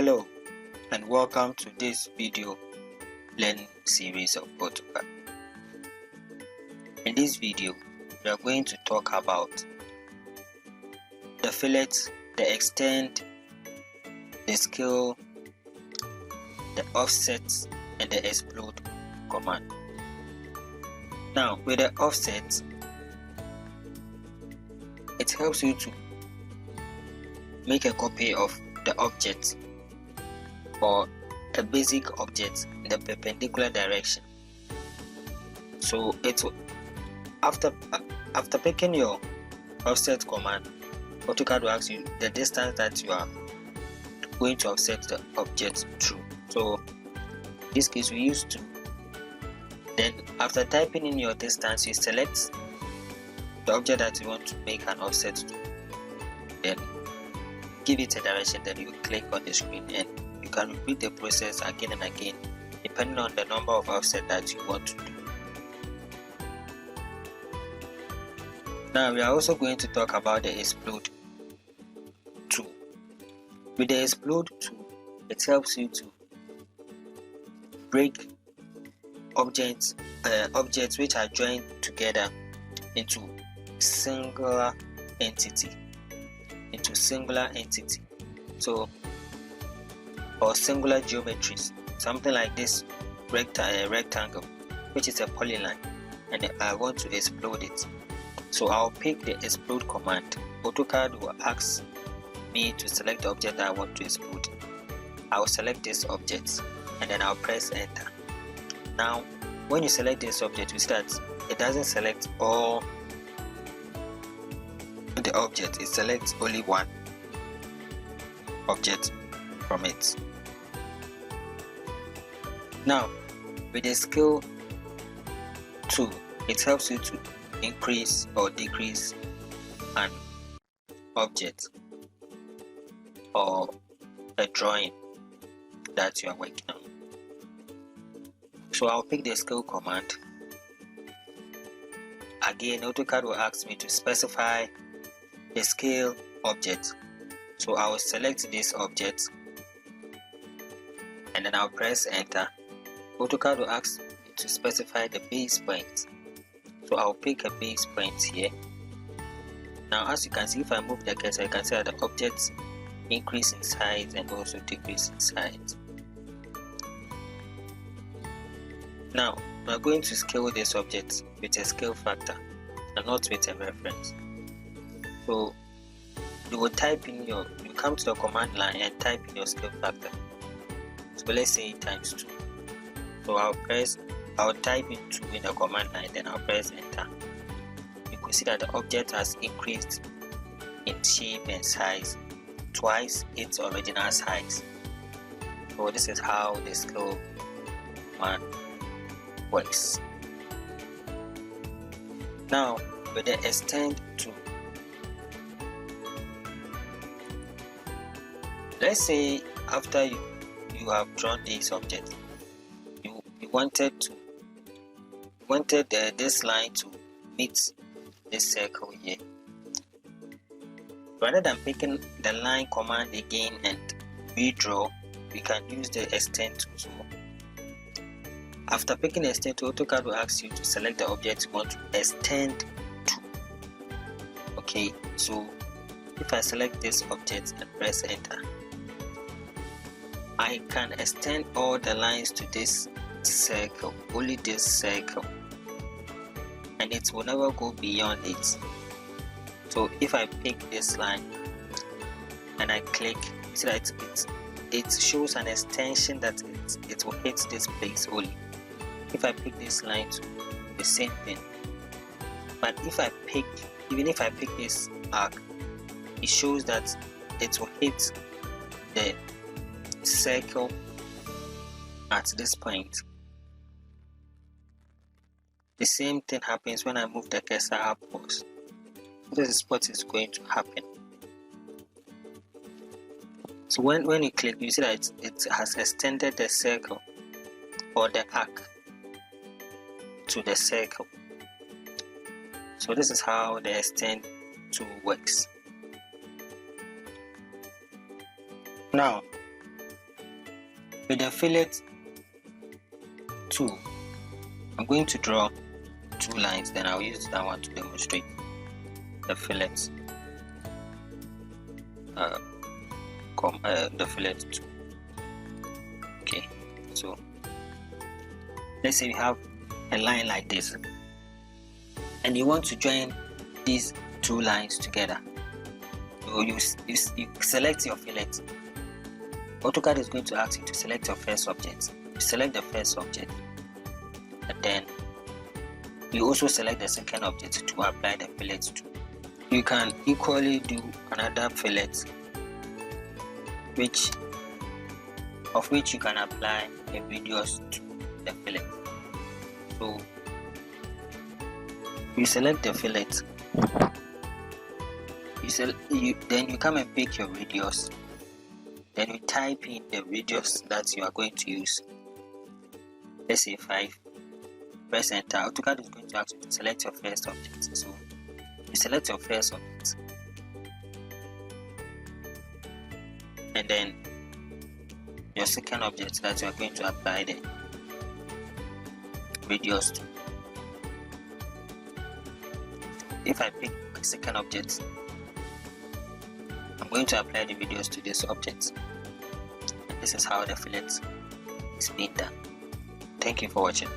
Hello and welcome to this video learning series of AutoCAD. In this video, we are going to talk about the fillet, the extend, the scale, the offset, and the explode command. Now, with the offset, it helps you to make a copy of the object or a basic object in the perpendicular direction. So it after picking your offset command, AutoCAD will ask you the distance that you are going to offset the object through. So in this case we use 2. Then after typing in your distance, you select the object that you want to make an offset to. Then give it a direction, then you click on the screen and you can repeat the process again and again depending on the number of offset that you want to do. Now we are also going to talk about the explode tool. With the explode tool, it helps you to break objects which are joined together into singular entity. So, or singular geometries, something like this rectangle, which is a polyline, and I want to explode it. So I'll pick the explode command. AutoCAD will ask me to select the object that I want to explode. I'll select this object and then I'll press enter. Now, when you select this object, you see that it doesn't select all the object, it selects only one object from it. Now with the scale tool, it helps you to increase or decrease an object or a drawing that you are working on. So I'll pick the scale command. Again, AutoCAD will ask me to specify the scale object. So I will select this object and then I'll press enter. AutoCAD will ask me to specify the base point. So I'll pick a base point here. Now as you can see, if I move the cursor, you can see that the objects increase in size and also decrease in size. Now we are going to scale this object with a scale factor and not with a reference. So you will type in you come to the command line and type in your scale factor. So let's say times 2. So I'll type in 2 in the command line, then I'll press enter. You can see that the object has increased in shape and size twice its original size. So this is how the scale command works. Now with the extend tool, let's say after you have drawn this object, you wanted this line to meet this circle here. Rather than picking the line command again and redraw, we can use the extend tool. So after picking the extend tool, AutoCAD will ask you to select the object you want to extend to. Okay, so if I select this object and press enter, I can extend all the lines to this circle, only this circle, and it will never go beyond it. So if I pick this line and I click, you see that it shows an extension that it will hit this place only. If I pick this line to the same thing, but even if I pick this arc, it shows that it will hit the circle at this point. The same thing happens when I move the cursor upwards. This is what is going to happen. So when you click, you see that it has extended the circle or the arc to the circle. So this is how the extend tool works. Now With the fillet tool, I'm going to draw 2 lines, then I'll use that one to demonstrate the fillet. The fillet tool. Okay, so let's say you have a line like this, and you want to join these 2 lines together. So you select your fillet. AutoCAD is going to ask you to select your first object. You select the first object, and then you also select the second object to apply the fillet to. You can equally do another fillet, of which you can apply a radius to the fillet. So you select the fillet. Then you come and pick your radius. Then you type in the radius that you are going to use. Let's say 5. Press enter. AutoCAD is going to ask you to select your first object. So you select your first object, and then your second object that you are going to apply the radius to. If I pick my second object, I'm going to apply the radius to this object. And this is how the fillet is being done. Thank you for watching.